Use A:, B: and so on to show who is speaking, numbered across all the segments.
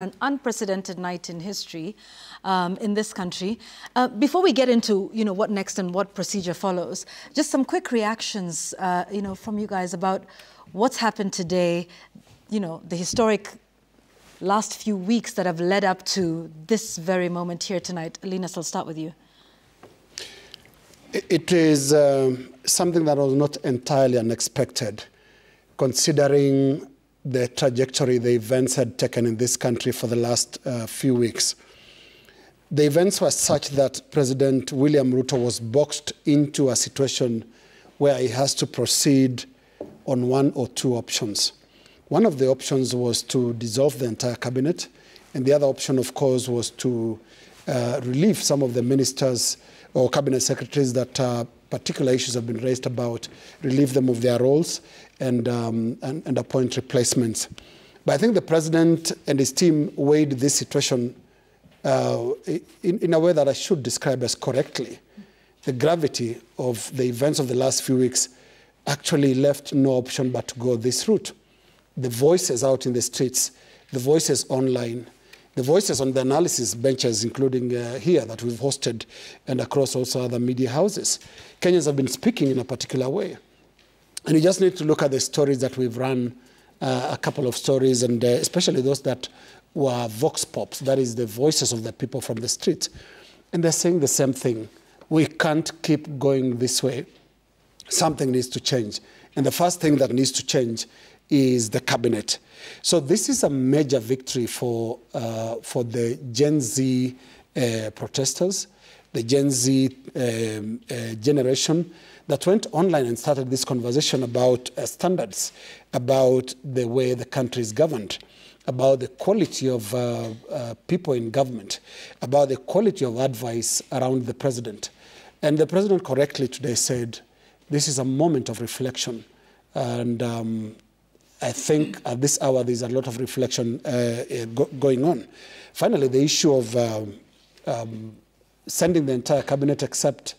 A: An unprecedented night in history in this country. Before we get into, what next and what procedure follows, just some quick reactions, from you guys about what's happened today, the historic last few weeks that have led up to this very moment here tonight. Linus, I'll start with you.
B: It is something that was not entirely unexpected, considering the trajectory the events had taken in this country for the last few weeks. The events were such that President William Ruto was boxed into a situation where he has to proceed on one or two options. One of the options was to dissolve the entire cabinet, and the other option, of course, was to relieve some of the ministers or cabinet secretaries that particular issues have been raised about, relieve them of their roles and appoint replacements. But I think the president and his team weighed this situation in a way that I should describe as correctly. The gravity of the events of the last few weeks actually left no option but to go this route. The voices out in the streets, the voices online, the voices on the analysis benches, including here that we've hosted and across also other media houses. Kenyans have been speaking in a particular way. And you just need to look at the stories that we've run, a couple of stories, and especially those that were vox pops, that is the voices of the people from the street. And they're saying the same thing. We can't keep going this way. Something needs to change. And the first thing that needs to change is the cabinet. So this is a major victory for the Gen Z protesters, the Gen Z generation that went online and started this conversation about standards, about the way the country is governed, about the quality of people in government, about the quality of advice around the president. And the president correctly today said, this is a moment of reflection. And I think at this hour, there's a lot of reflection going on. Finally, the issue of sending the entire cabinet except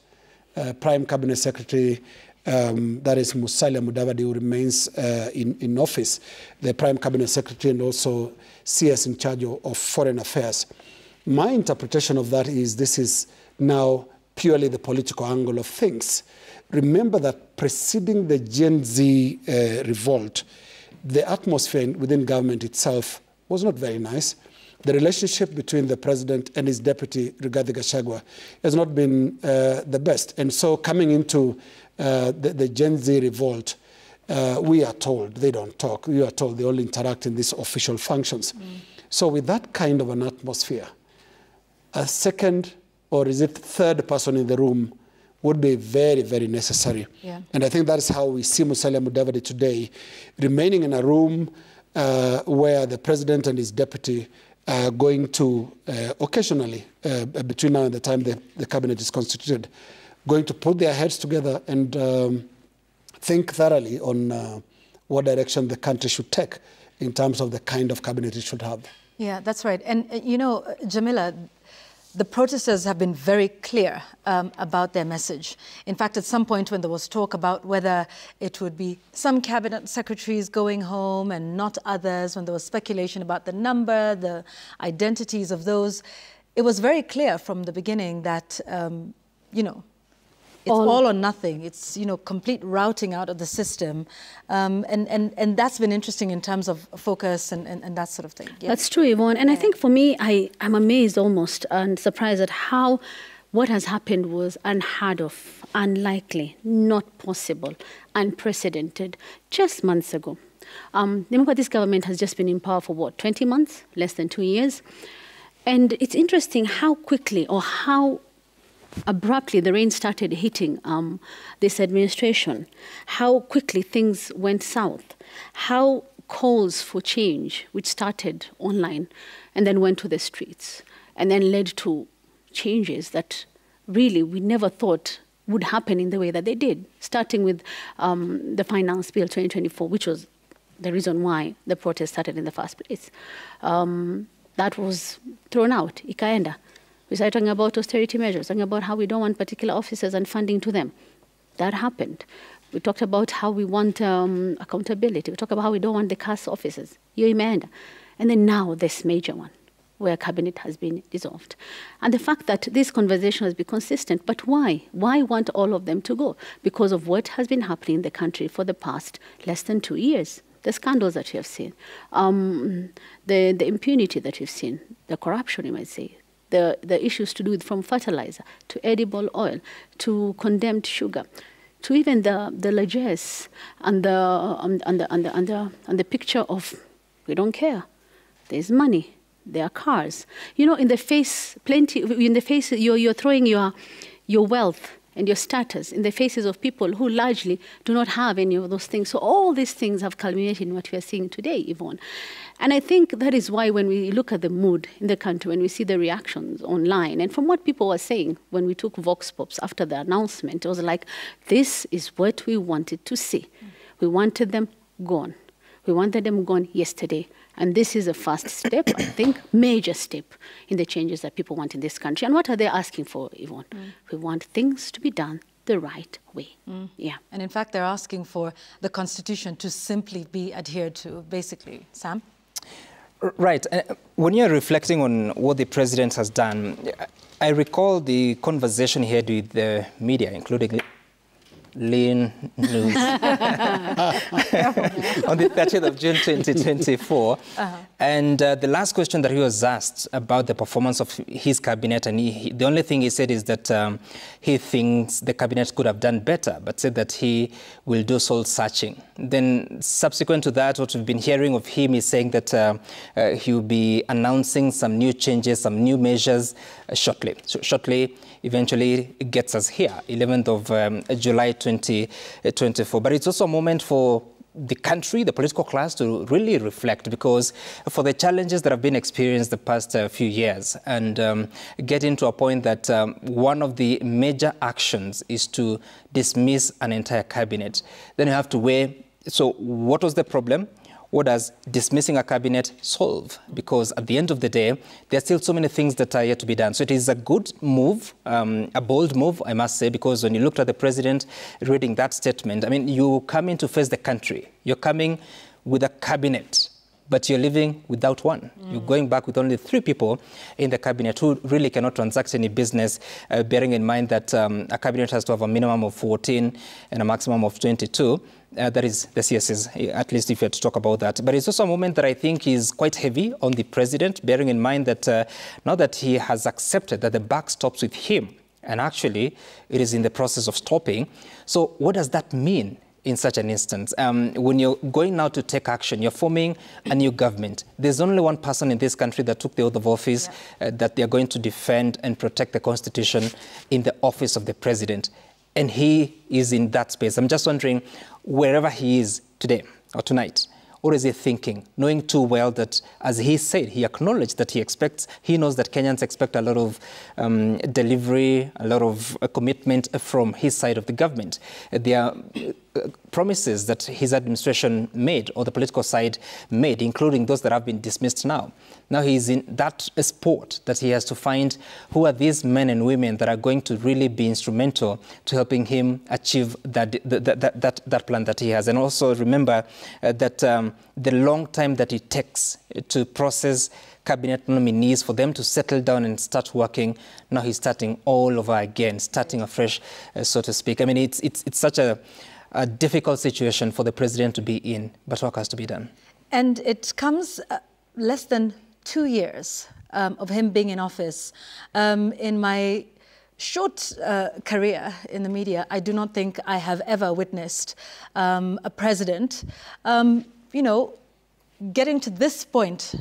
B: Prime Cabinet Secretary, that is Musalia Mudavadi, who remains in office, the Prime Cabinet Secretary and also CS in charge of Foreign Affairs. My interpretation of that is this is now purely the political angle of things. Remember that preceding the Gen Z revolt, the atmosphere within government itself was not very nice. The relationship between the president and his deputy, Rigathi Gachagua, has not been the best. And so coming into the Gen Z revolt, we are told they don't talk. We are told they only interact in these official functions. So with that kind of an atmosphere, a second, or is it third person in the room would be very, very necessary. Yeah. And I think that is how we see Musalia Mudavadi today, remaining in a room where the president and his deputy are going to occasionally, between now and the time the cabinet is constituted, going to put their heads together and think thoroughly on what direction the country should take in terms of the kind of cabinet it should have.
A: Yeah, that's right. And, Jamila, the protesters have been very clear about their message. In fact, at some point when there was talk about whether it would be some cabinet secretaries going home and not others, when there was speculation about the number, the identities of those, it was very clear from the beginning that, it's all or nothing. It's, complete routing out of the system. And that's been interesting in terms of focus and that sort of thing. Yeah.
C: That's true, Yvonne. And I think for me, I'm amazed almost and surprised at how what has happened was unheard of, unlikely, not possible, unprecedented, just months ago. Remember, this government has just been in power for, what, 20 months? Less than 2 years? And it's interesting how quickly or how abruptly the rain started hitting this administration, how quickly things went south, how calls for change, which started online and then went to the streets and then led to changes that really we never thought would happen in the way that they did, starting with the Finance Bill 2024, which was the reason why the protest started in the first place. That was thrown out, ikaenda. We started talking about austerity measures, talking about how we don't want particular officers and funding to them. That happened. We talked about how we want accountability. We talked about how we don't want the CAS officers. And then now this major one, where cabinet has been dissolved. And the fact that this conversation has been consistent, but why? Why want all of them to go? Because of what has been happening in the country for the past less than 2 years. The scandals that you have seen, the impunity that you've seen, the corruption, you might say, the issues to do with from fertilizer to edible oil to condemned sugar, to even the largesse and the picture of we don't care. There's money, there are cars. You know, in the face, you're throwing your wealth and your status in the faces of people who largely do not have any of those things. So all these things have culminated in what we are seeing today, Yvonne. And I think that is why when we look at the mood in the country, when we see the reactions online, and from what people were saying when we took Vox Pops after the announcement, it was like, this is what we wanted to see. We wanted them gone. We wanted them gone yesterday. And this is a first step, I think, major step in the changes that people want in this country. And what are they asking for, Yvonne? We want things to be done the right way. Yeah.
A: And in fact, they're asking for the Constitution to simply be adhered to, basically. Sam?
D: Right. When you're reflecting on what the president has done, I recall the conversation he had with the media, including Lean News on the 30th of June 2024. And the last question that he was asked about the performance of his cabinet, and the only thing he said is that he thinks the cabinet could have done better, but said that he will do soul searching. Then subsequent to that, what we've been hearing of him is saying that he will be announcing some new changes, some new measures shortly. So shortly, eventually, it gets us here, 11th of July 2024. But it's also a moment for the country, the political class, to really reflect, because for the challenges that have been experienced the past few years, and getting to a point that one of the major actions is to dismiss an entire cabinet, then you have to weigh, so what was the problem? What does dismissing a cabinet solve? Because at the end of the day, there are still so many things that are yet to be done. So it is a good move, a bold move, I must say, because when you looked at the president reading that statement, I mean, you come in to face the country. You're coming with a cabinet, but you're leaving without one. You're going back with only 3 people in the cabinet who really cannot transact any business, bearing in mind that a cabinet has to have a minimum of 14 and a maximum of 22. That is the CSs, at least if you had to talk about that. But it's also a moment that I think is quite heavy on the president, bearing in mind that now that he has accepted that the buck stops with him, and actually it is in the process of stopping. So what does that mean in such an instance? When you're going now to take action, you're forming a new government. There's only one person in this country that took the oath of office that they're going to defend and protect the Constitution in the office of the president. And he is in that space. I'm just wondering, wherever he is today or tonight, what is he thinking? Knowing too well that, as he said, he acknowledged that he knows that Kenyans expect a lot of delivery, a lot of commitment from his side of the government. There are promises that his administration made, or the political side made, including those that have been dismissed now. Now he's in that sport that he has to find who are these men and women that are going to really be instrumental to helping him achieve that plan that he has. And also remember that the long time that it takes to process cabinet nominees for them to settle down and start working, now he's starting all over again, starting afresh, so to speak. I mean, it's such a difficult situation for the president to be in, but work has to be done.
A: And it comes less than 2 years of him being in office. In my short career in the media, I do not think I have ever witnessed a president, you know, getting to this point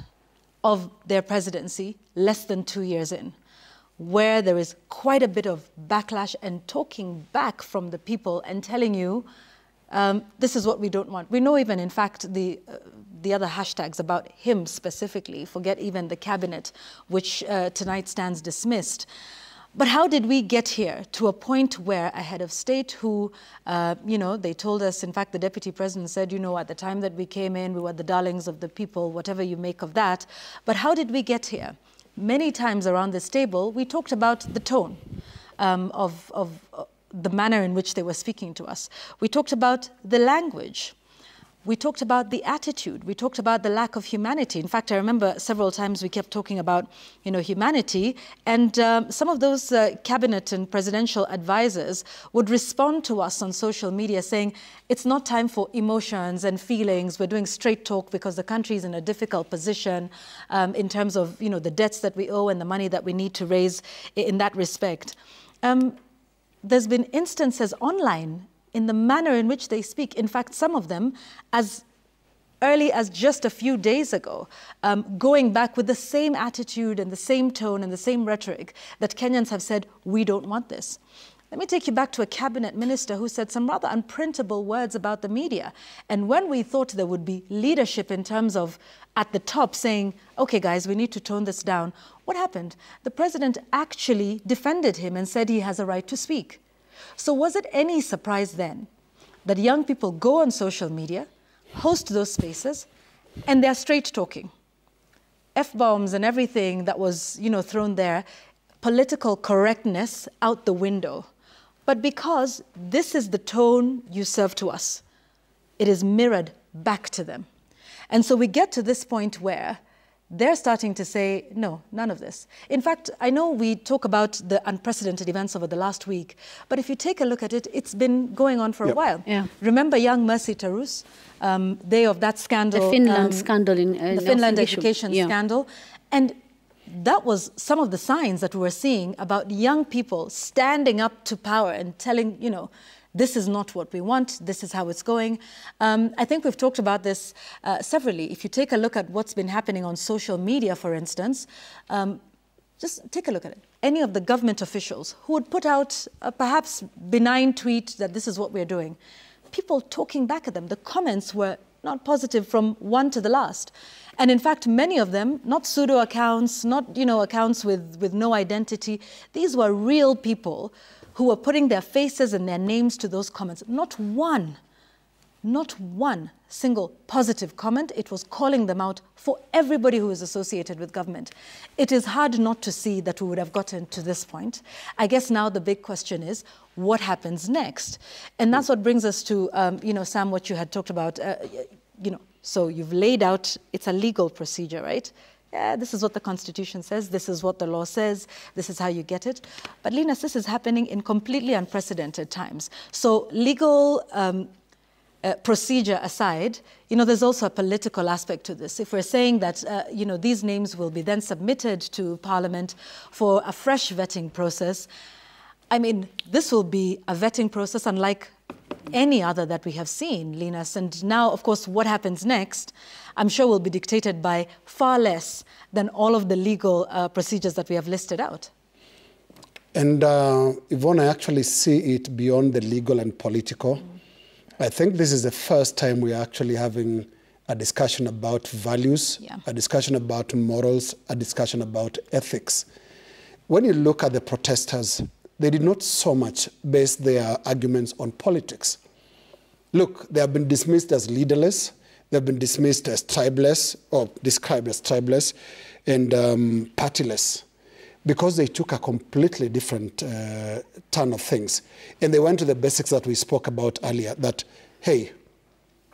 A: of their presidency less than 2 years in, where there is quite a bit of backlash and talking back from the people and telling you, this is what we don't want. We know even, in fact, the other hashtags about him specifically, forget even the cabinet, which tonight stands dismissed. But how did we get here to a point where a head of state who, you know, they told us, in fact, the deputy president said, you know, at the time that we came in, we were the darlings of the people, whatever you make of that. But how did we get here? Many times around this table, we talked about the tone of the manner in which they were speaking to us. We talked about the language. we talked about the attitude. We talked about the lack of humanity. In fact, I remember several times we kept talking about, humanity. And some of those cabinet and presidential advisors would respond to us on social media saying, it's not time for emotions and feelings. We're doing straight talk because the country is in a difficult position in terms of, the debts that we owe and the money that we need to raise in that respect. There's been instances online in the manner in which they speak. In fact, some of them, as early as just a few days ago, going back with the same attitude and the same tone and the same rhetoric that Kenyans have said, we don't want this. Let me take you back to a cabinet minister who said some rather unprintable words about the media. And when we thought there would be leadership in terms of at the top saying, okay, guys, we need to tone this down, what happened? The president actually defended him and said he has a right to speak. So was it any surprise then that young people go on social media, host those spaces, and they're straight talking? F-bombs and everything that was, thrown there, political correctness out the window. But because this is the tone you serve to us, it is mirrored back to them. And so we get to this point where they're starting to say, no, none of this. In fact, I know we talk about the unprecedented events over the last week, but if you take a look at it, it's been going on for a while. Yeah. Remember young Mercy Tarus, day of that scandal.
C: The Finland scandal.
A: The Finland education scandal. And that was some of the signs that we were seeing about young people standing up to power and telling, this is not what we want, this is how it's going. I think we've talked about this severally. If you take a look at what's been happening on social media, for instance, just take a look at it. Any of the government officials who would put out a perhaps benign tweet that this is what we're doing, people talking back at them. The comments were not positive from one to the last. And in fact, many of them, not pseudo accounts, not accounts with no identity, these were real people who were putting their faces and their names to those comments. Not one single positive comment. It was calling them out for everybody who is associated with government. It is hard not to see that we would have gotten to this point. I guess now the big question is, what happens next? And that's what brings us to, Sam, what you had talked about, so you've laid out, it's a legal procedure, right? Yeah, this is what the Constitution says, this is what the law says, this is how you get it. But Linus, this is happening in completely unprecedented times. So legal procedure aside, there's also a political aspect to this. If we're saying that, these names will be then submitted to Parliament for a fresh vetting process, I mean, this will be a vetting process unlike any other that we have seen, Linus. And now, of course, what happens next, I'm sure will be dictated by far less than all of the legal procedures that we have listed out.
B: And Yvonne, I actually see it beyond the legal and political. I think this is the first time we're actually having a discussion about values, a discussion about morals, a discussion about ethics. When you look at the protesters, they did not so much base their arguments on politics. Look, they have been dismissed as leaderless, they've been dismissed as tribeless, or described as tribeless, and partyless, because they took a completely different turn of things. And they went to the basics that we spoke about earlier, that, hey,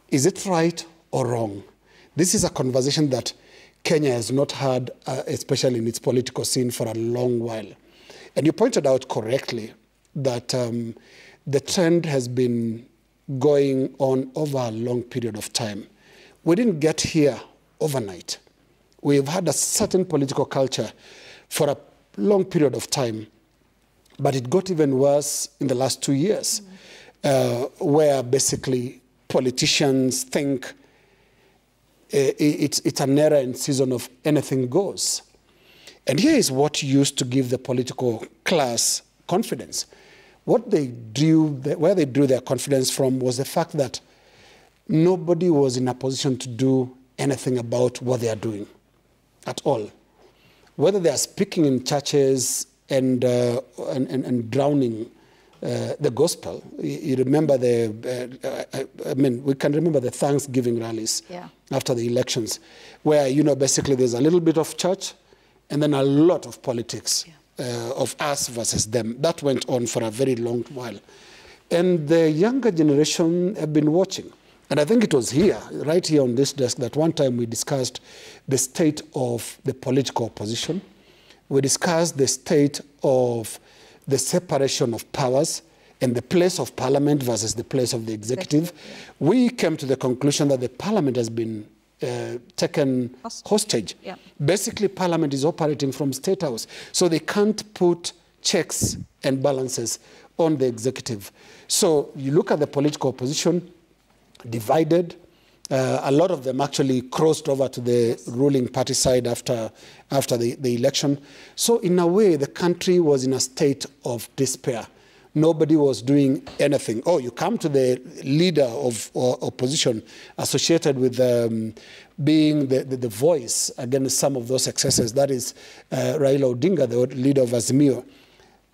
B: is it right or wrong? This is a conversation that Kenya has not had, especially in its political scene, for a long while. And you pointed out correctly that the trend has been going on over a long period of time. We didn't get here overnight. We've had a certain political culture for a long period of time, but it got even worse in the last 2 years, where basically politicians think it's an era and season of anything goes. And here is what used to give the political class confidence. Where they drew their confidence from was the fact that nobody was in a position to do anything about what they are doing at all. Whether they are speaking in churches and drowning the gospel. You remember we can remember the Thanksgiving rallies after the elections, where, basically there's a little bit of church and then a lot of politics of us versus them. That went on for a very long while. And the younger generation have been watching. And I think it was here, right here on this desk, that one time we discussed the state of the political opposition. We discussed the state of the separation of powers and the place of parliament versus the place of the executive. We came to the conclusion that the parliament has been taken hostage. Yeah. Basically, parliament is operating from State House. So they can't put checks and balances on the executive. So you look at the political opposition, divided. A lot of them actually crossed over to the ruling party side after the election. So in a way, the country was in a state of despair. Nobody was doing anything. Oh, you come to the leader of opposition associated with being the voice against some of those excesses. That is Raila Odinga, the leader of Azimio.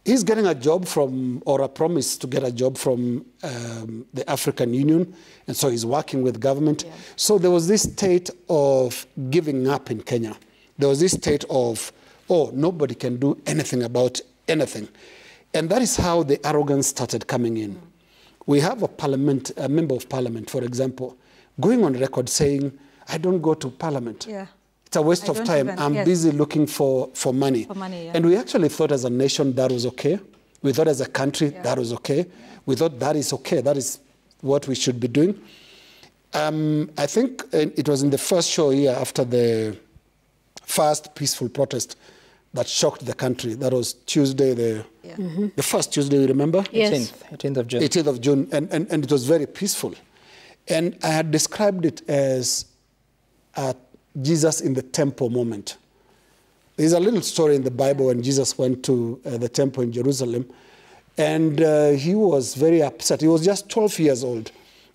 B: He's getting a job from, or a promise to get a job from the African Union, and so he's working with government. Yeah. So there was this state of giving up in Kenya. There was this state of, oh, nobody can do anything about anything. And that is how the arrogance started coming in. We have a member of parliament, for example, going on record saying, I don't go to parliament. Yeah. It's a waste of time. I'm busy looking for money. Yeah. And we actually thought as a nation that was okay. We thought as a country that was okay. Yeah. We thought that is okay. That is what we should be doing. I think it was in the first show here after the first peaceful protest that shocked the country. That was Tuesday, the first Tuesday, you remember?
C: Yes.
D: 18th of June.
B: 18th of June, and it was very peaceful. And I had described it as a Jesus in the temple moment. There's a little story in the Bible when Jesus went to the temple in Jerusalem, and he was very upset. He was just 12 years old,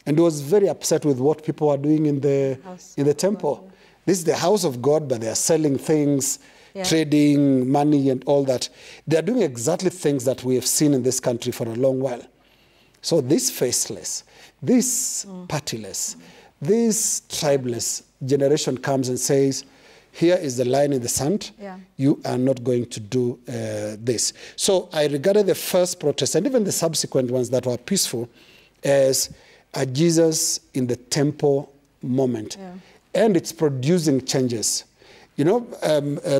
B: and he was very upset with what people are doing in the temple. This is the house of God, but they are selling things, trading money and all that. They are doing exactly things that we have seen in this country for a long while. So this faceless, this partyless, this tribeless generation comes and says, here is the line in the sand. Yeah. You are not going to do this. So I regarded the first protest and even the subsequent ones that were peaceful as a Jesus in the temple moment. Yeah. And it's producing changes. You know,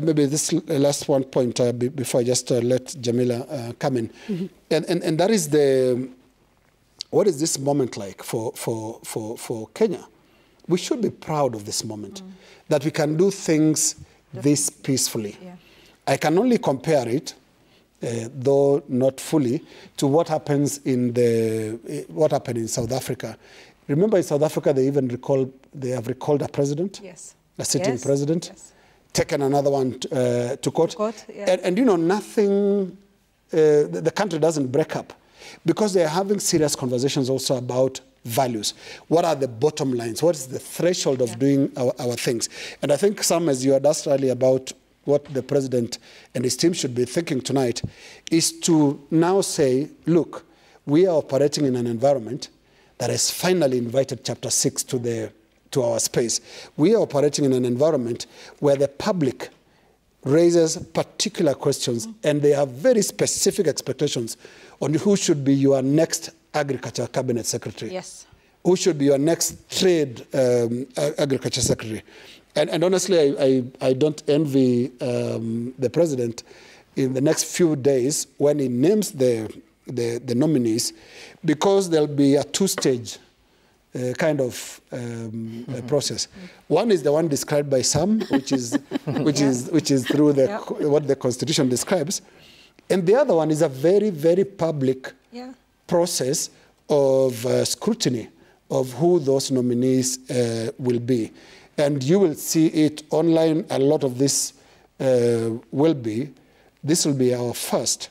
B: maybe this last one point before I just let Jamila come in. Mm-hmm. And that is what is this moment like for Kenya? We should be proud of this moment, that we can do things this peacefully. Yeah. I can only compare it, though not fully, to what happens what happened in South Africa. Remember, in South Africa, they have recalled a president, a sitting president, taken another one to court, and you know, nothing. The country doesn't break up because they are having serious conversations also about values. What are the bottom lines? What is the threshold of doing our things? And I think, Sam, as you had asked earlier about what the president and his team should be thinking tonight, is to now say, look, we are operating in an environment that has finally invited Chapter 6 to our space. We are operating in an environment where the public raises particular questions and they have very specific expectations on who should be your next Agriculture Cabinet Secretary. Yes. Who should be your next Trade Agriculture Secretary. And honestly, I don't envy the president in the next few days when he names the nominees, because there'll be a two-stage kind of process. One is the one described by Sam, which is through what the Constitution describes, and the other one is a very, very public process of scrutiny of who those nominees will be. And you will see it online. A lot of this will be our first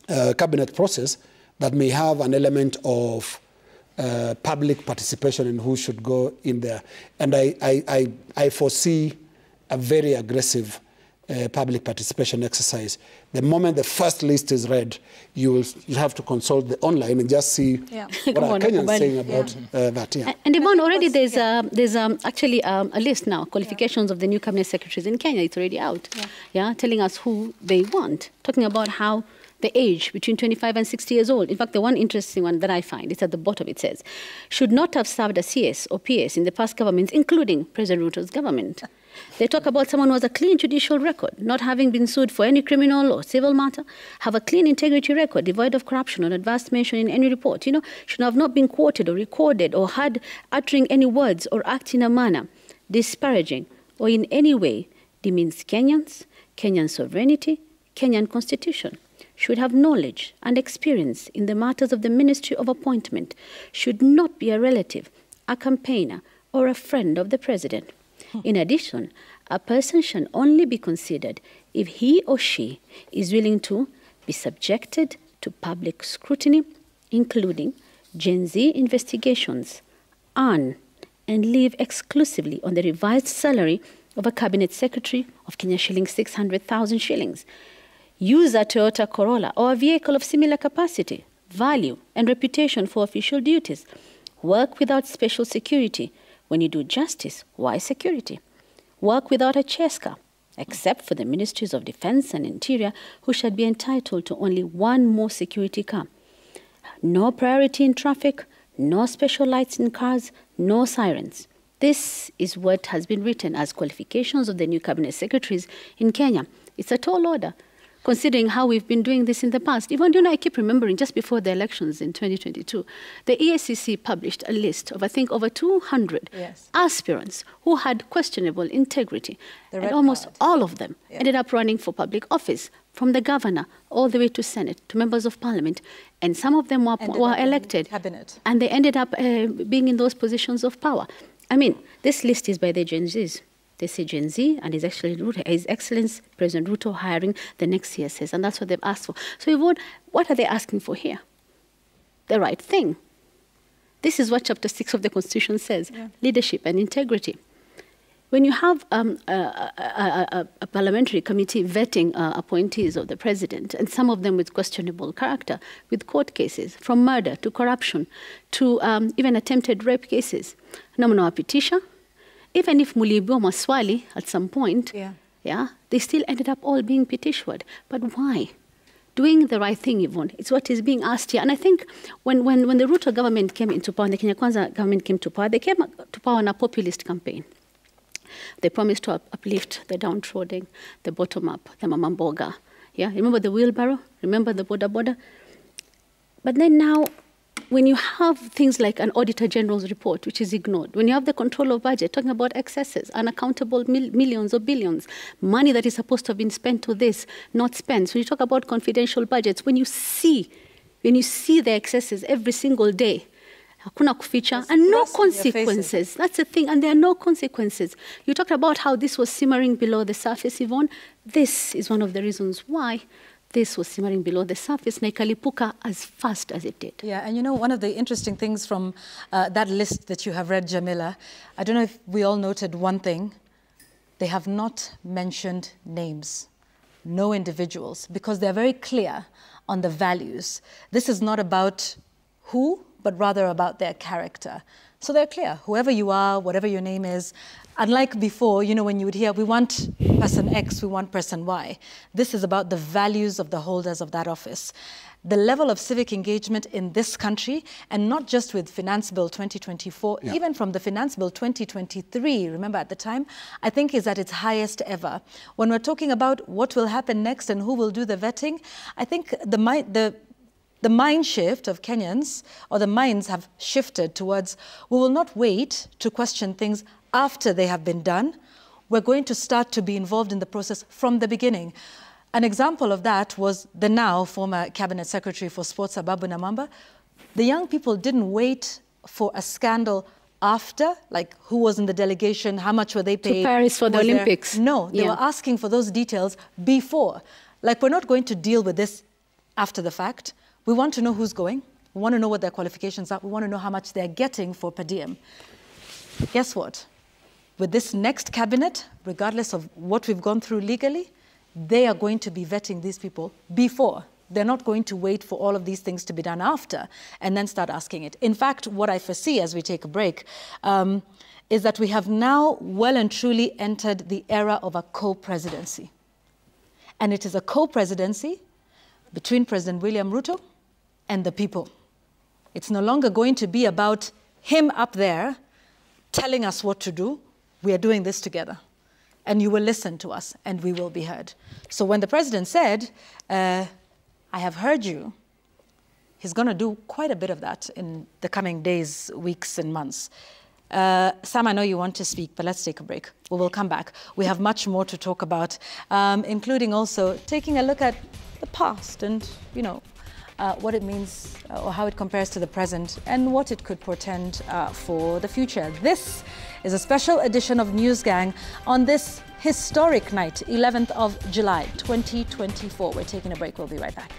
B: cabinet process that may have an element of public participation in who should go in there. And I foresee a very aggressive public participation exercise. The moment the first list is read, you have to consult the online and just see what are Kenyans saying about that. Yeah.
C: And Yvonne, already there's actually a list now, qualifications of the new cabinet secretaries in Kenya. It's already out. Telling us who they want, talking about how the age between 25 and 60 years old. In fact, the one interesting one that I find is at the bottom. It says, should not have served as CS or PS in the past governments, including President Ruto's government. They talk about someone who has a clean judicial record, not having been sued for any criminal or civil matter, have a clean integrity record, devoid of corruption or adverse mention in any report. You know, should have not been quoted or recorded or had uttering any words or act in a manner disparaging or in any way demeans Kenyans, Kenyan sovereignty, Kenyan constitution, should have knowledge and experience in the matters of the Ministry of Appointment, should not be a relative, a campaigner, or a friend of the President. In addition, a person shall only be considered if he or she is willing to be subjected to public scrutiny, including Gen Z investigations, earn and live exclusively on the revised salary of a cabinet secretary of Kenya shillings 600,000 shillings, use a Toyota Corolla or a vehicle of similar capacity, value, and reputation for official duties, work without special security. When you do justice, why security? Work without a chase car, except for the Ministries of Defense and Interior, who shall be entitled to only one more security car. No priority in traffic, no special lights in cars, no sirens. This is what has been written as qualifications of the new cabinet secretaries in Kenya. It's a tall order, considering how we've been doing this in the past. Even, you know, I keep remembering just before the elections in 2022, the EACC published a list of, I think, over 200 aspirants who had questionable integrity. And almost all of them ended up running for public office, from the governor all the way to Senate, to members of parliament. And some of them were elected. Cabinet. And they ended up being in those positions of power. I mean, this list is by the Gen Zs. They say Gen Z and His Excellency President Ruto hiring the next CSS, and that's what they've asked for. So Yvonne, what are they asking for here? The right thing. This is what Chapter 6 of the Constitution says, leadership and integrity. When you have a parliamentary committee vetting appointees of the president, and some of them with questionable character, with court cases, from murder to corruption to even attempted rape cases, namunawapitisha. Even if muliibiwa maswali at some point, they still ended up all being petitioned. But why? Doing the right thing, Yvonne, it's what is being asked here. And I think when the Ruto government came into power, the Kenya Kwanza government came to power, they came to power on a populist campaign. They promised to uplift the downtrodden, the bottom up, the mama mboga. Yeah, remember the wheelbarrow? Remember the boda? But then now, when you have things like an Auditor General's report, which is ignored, when you have the control of budget, talking about excesses, unaccountable millions or billions, money that is supposed to have been spent to this, not spent. So you talk about confidential budgets, when you see the excesses every single day, hakuna kuficha, and no consequences. That's the thing, and there are no consequences. You talked about how this was simmering below the surface, Yvonne. This is one of the reasons why this was simmering below the surface, na ikalipuka as fast as it did.
A: Yeah, and you know, one of the interesting things from that list that you have read, Jamila, I don't know if we all noted one thing. They have not mentioned names, no individuals, because they're very clear on the values. This is not about who, but rather about their character. So they're clear, whoever you are, whatever your name is. Unlike before, you know, when you would hear, we want person X, we want person Y. This is about the values of the holders of that office. The level of civic engagement in this country, and not just with Finance Bill 2024, even from the Finance Bill 2023, remember at the time, I think is at its highest ever. When we're talking about what will happen next and who will do the vetting, I think the mind shift of Kenyans, or the minds have shifted towards, we will not wait to question things after they have been done. We're going to start to be involved in the process from the beginning. An example of that was the now former Cabinet Secretary for Sports, Ababu Namwamba. The young people didn't wait for a scandal after, like who was in the delegation, how much were they paid?
C: To Paris for the Olympics.
A: No, they were asking for those details before. Like, we're not going to deal with this after the fact. We want to know who's going. We want to know what their qualifications are. We want to know how much they're getting for per diem. Guess what? With this next cabinet, regardless of what we've gone through legally, they are going to be vetting these people before. They're not going to wait for all of these things to be done after and then start asking it. In fact, what I foresee as we take a break is that we have now well and truly entered the era of a co-presidency. And it is a co-presidency between President William Ruto and the people. It's no longer going to be about him up there telling us what to do. We are doing this together. And you will listen to us, and we will be heard. So when the president said, I have heard you, he's going to do quite a bit of that in the coming days, weeks, and months. Sam, I know you want to speak, but let's take a break. We will come back. We have much more to talk about, including also taking a look at the past and, you know, what it means or how it compares to the present and what it could portend for the future. This is a special edition of News Gang on this historic night, 11th of July, 2024. We're taking a break. We'll be right back.